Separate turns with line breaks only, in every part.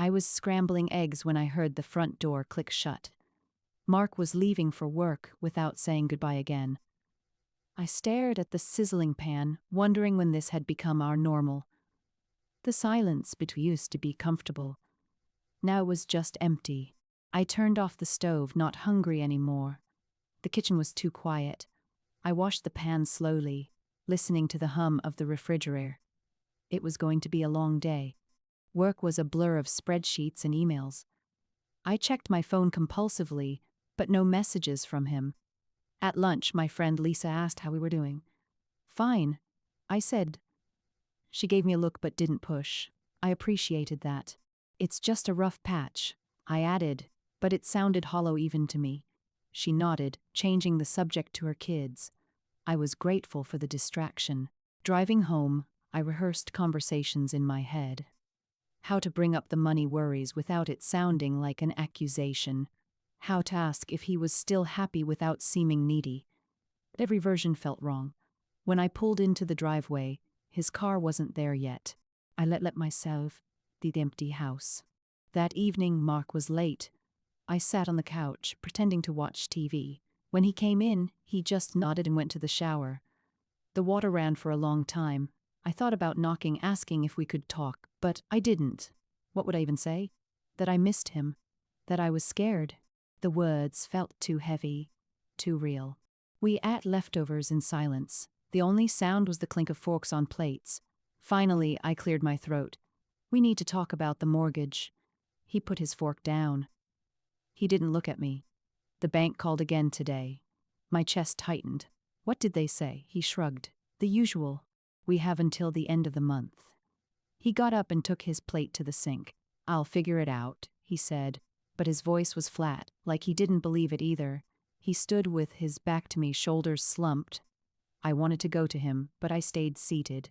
I was scrambling eggs when I heard the front door click shut. Mark was leaving for work without saying goodbye again. I stared at the sizzling pan, wondering when this had become our normal. The silence between used to be comfortable. Now it was just empty. I turned off the stove, not hungry anymore. The kitchen was too quiet. I washed the pan slowly, listening to the hum of the refrigerator. It was going to be a long day. Work was a blur of spreadsheets and emails. I checked my phone compulsively, but no messages from him. At lunch, my friend Lisa asked how we were doing. "Fine," I said. She gave me a look but didn't push. I appreciated that. "It's just a rough patch," I added, but it sounded hollow even to me. She nodded, changing the subject to her kids. I was grateful for the distraction. Driving home, I rehearsed conversations in my head. How to bring up the money worries without it sounding like an accusation. How to ask if he was still happy without seeming needy. Every version felt wrong. When I pulled into the driveway, his car wasn't there yet. I let myself the empty house. That evening, Mark was late. I sat on the couch, pretending to watch TV. When he came in, he just nodded and went to the shower. The water ran for a long time. I thought about knocking, asking if we could talk, but I didn't. What would I even say? That I missed him. That I was scared. The words felt too heavy, too real. We ate leftovers in silence. The only sound was the clink of forks on plates. Finally, I cleared my throat. "We need to talk about the mortgage." He put his fork down. He didn't look at me. "The bank called again today." My chest tightened. "What did they say?" He shrugged. "The usual. We have until the end of the month." He got up and took his plate to the sink. "I'll figure it out," he said, but his voice was flat, like he didn't believe it either. He stood with his back to me, shoulders slumped. I wanted to go to him, but I stayed seated.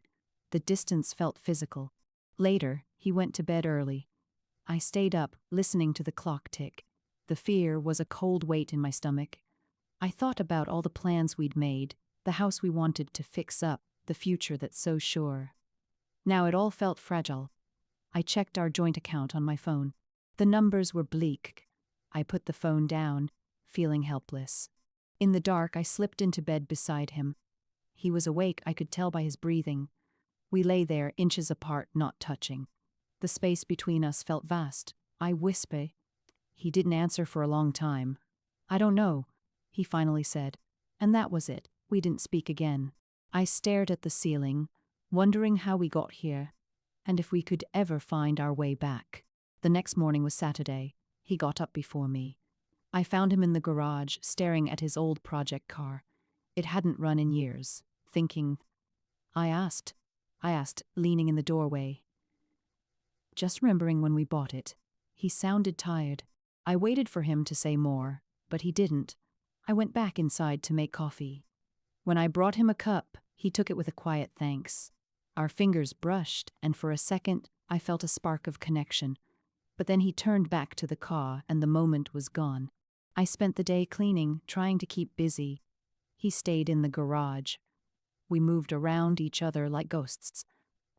The distance felt physical. Later, he went to bed early. I stayed up, listening to the clock tick. The fear was a cold weight in my stomach. I thought about all the plans we'd made, the house we wanted to fix up, the future that's so sure. Now it all felt fragile. I checked our joint account on my phone. The numbers were bleak. I put the phone down, feeling helpless. In the dark, I slipped into bed beside him. He was awake, I could tell by his breathing. We lay there, inches apart, not touching. The space between us felt vast. I whispered. He didn't answer for a long time. "I don't know," he finally said. And that was it. We didn't speak again. I stared at the ceiling, wondering how we got here, and if we could ever find our way back. The next morning was Saturday. He got up before me. I found him in the garage, staring at his old project car. It hadn't run in years. Thinking. I asked, leaning in the doorway. "Just remembering when we bought it." He sounded tired. I waited for him to say more, but he didn't. I went back inside to make coffee. When I brought him a cup, he took it with a quiet thanks. Our fingers brushed, and for a second, I felt a spark of connection. But then he turned back to the car, and the moment was gone. I spent the day cleaning, trying to keep busy. He stayed in the garage. We moved around each other like ghosts.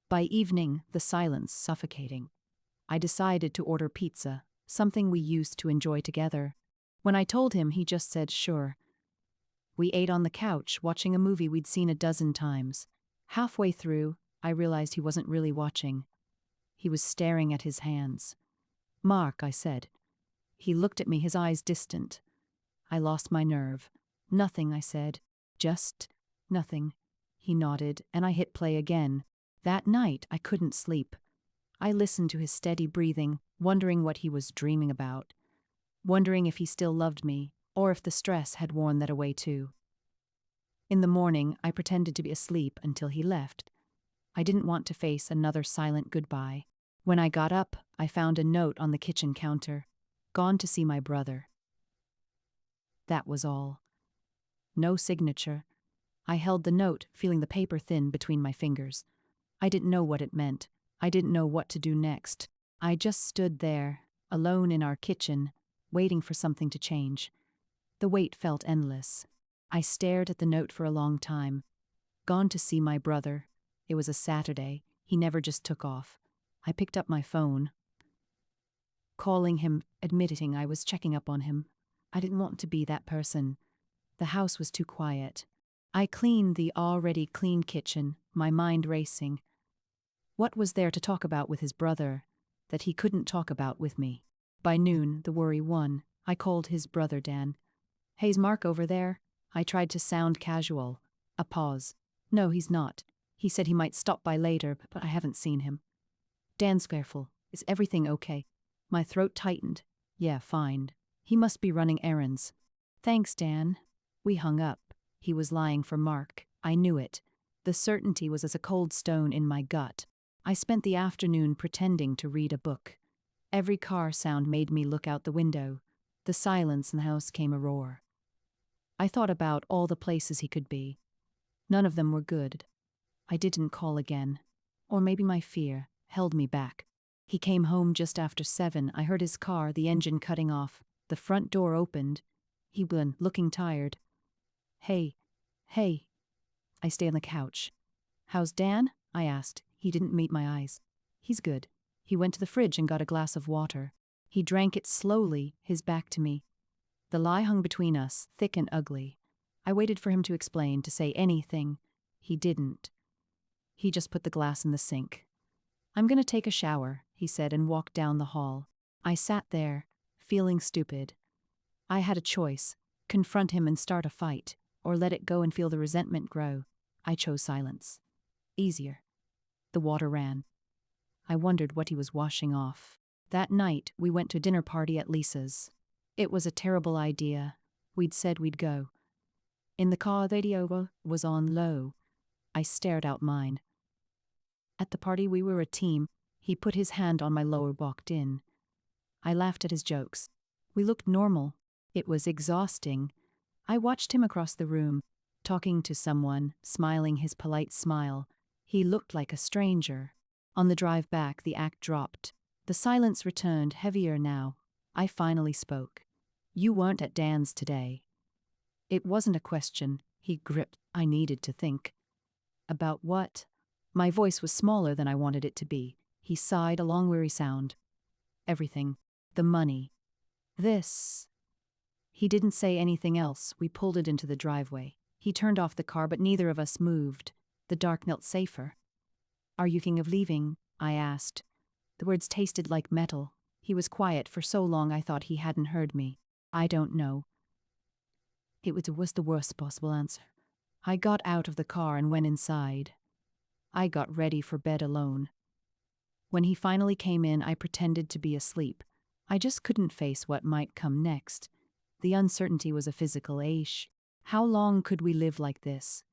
By evening, the silence suffocating. I decided to order pizza, something we used to enjoy together. When I told him, he just said sure. We ate on the couch, watching a movie we'd seen a dozen times. Halfway through, I realized he wasn't really watching. He was staring at his hands. "Mark," I said. He looked at me, his eyes distant. I lost my nerve. "Nothing," I said. "Just nothing." He nodded, and I hit play again. That night, I couldn't sleep. I listened to his steady breathing, wondering what he was dreaming about. Wondering if he still loved me, or if the stress had worn that away too. In the morning, I pretended to be asleep until he left. I didn't want to face another silent goodbye. When I got up, I found a note on the kitchen counter. "Gone to see my brother." That was all. No signature. I held the note, feeling the paper thin between my fingers. I didn't know what it meant. I didn't know what to do next. I just stood there, alone in our kitchen, waiting for something to change. The wait felt endless. I stared at the note for a long time. Gone to see my brother. It was a Saturday. He never just took off. I picked up my phone. calling him, admitting I was checking up on him. I didn't want to be that person. The house was too quiet. I cleaned the already clean kitchen, my mind racing. What was there to talk about with his brother that he couldn't talk about with me? By noon, the worry won. I called his brother Dan. "Hey's Mark over there?" I tried to sound casual. A pause. "No, he's not. He said he might stop by later, but I haven't seen him." "Dan's careful. Is everything okay?" My throat tightened. "Yeah, fine. He must be running errands." "Thanks, Dan." We hung up. He was lying for Mark. I knew it. The certainty was as a cold stone in my gut. I spent the afternoon pretending to read a book. Every car sound made me look out the window. The silence in the house came a roar. I thought about all the places he could be. None of them were good. I didn't call again. Or maybe my fear held me back. He came home just after 7. I heard his car, the engine cutting off. The front door opened. He was looking tired. Hey. I stay on the couch. "How's Dan?" I asked. He didn't meet my eyes. "He's good." He went to the fridge and got a glass of water. He drank it slowly, his back to me. The lie hung between us, thick and ugly. I waited for him to explain, to say anything. He didn't. He just put the glass in the sink. "I'm going to take a shower," he said, and walked down the hall. I sat there, feeling stupid. I had a choice: confront him and start a fight, or let it go and feel the resentment grow. I chose silence. Easier. The water ran. I wondered what he was washing off. That night, we went to a dinner party at Lisa's. It was a terrible idea. We'd said we'd go. In the car, the radio was on low. I stared out mine. At the party, we were a team. He put his hand on my lower, walked in. I laughed at his jokes. We looked normal. It was exhausting. I watched him across the room, talking to someone, smiling his polite smile. He looked like a stranger. On the drive back, the act dropped. The silence returned, heavier now. I finally spoke. "You weren't at Dan's today." It wasn't a question. He gripped. I needed to think. About what? My voice was smaller than I wanted it to be. He sighed, a long weary sound. "Everything. The money. This." He didn't say anything else. We pulled it into the driveway. He turned off the car, but neither of us moved. The dark felt safer. "Are you thinking of leaving?" I asked. The words tasted like metal. He was quiet for so long I thought he hadn't heard me. "I don't know." It was the worst possible answer. I got out of the car and went inside. I got ready for bed alone. When he finally came in, I pretended to be asleep. I just couldn't face what might come next. The uncertainty was a physical ache. How long could we live like this?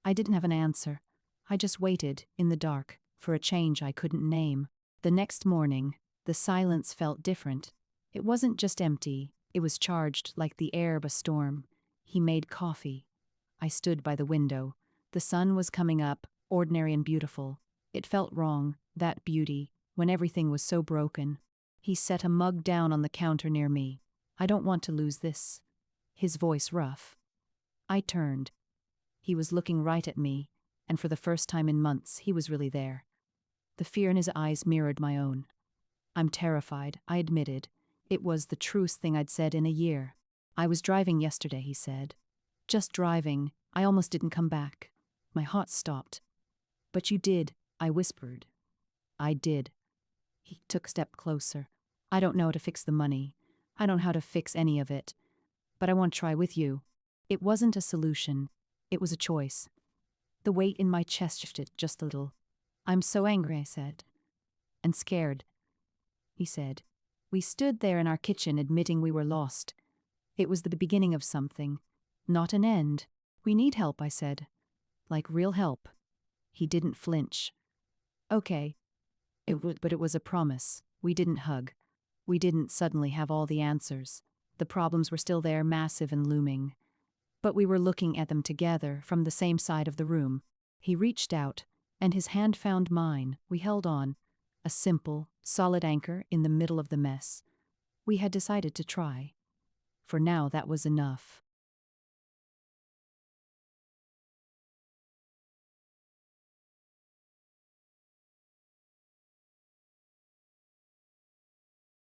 I didn't have an answer. I just waited, in the dark, for a change I couldn't name. The next morning, the silence felt different. It wasn't just empty. It was charged like the air of a storm. He made coffee. I stood by the window. The sun was coming up, ordinary and beautiful. It felt wrong, that beauty, when everything was so broken. He set a mug down on the counter near me. "I don't want to lose this." His voice rough. I turned. He was looking right at me, and for the first time in months, he was really there. The fear in his eyes mirrored my own. "I'm terrified," I admitted. It was the truest thing I'd said in a year. "I was driving yesterday," he said. "Just driving. I almost didn't come back." My heart stopped. "But you did," I whispered. "I did." He took a step closer. "I don't know how to fix the money. I don't know how to fix any of it. But I want to try with you." It wasn't a solution. It was a choice. The weight in my chest shifted just a little. "I'm so angry," I said. "And scared," he said. We stood there in our kitchen, admitting we were lost. It was the beginning of something, not an end. "We need help," I said. "Like real help." He didn't flinch. "Okay." But it was a promise. We didn't hug. We didn't suddenly have all the answers. The problems were still there, massive and looming. But we were looking at them together, from the same side of the room. He reached out, and his hand found mine. We held on. A simple, solid anchor in the middle of the mess. We had decided to try. For now, that was enough.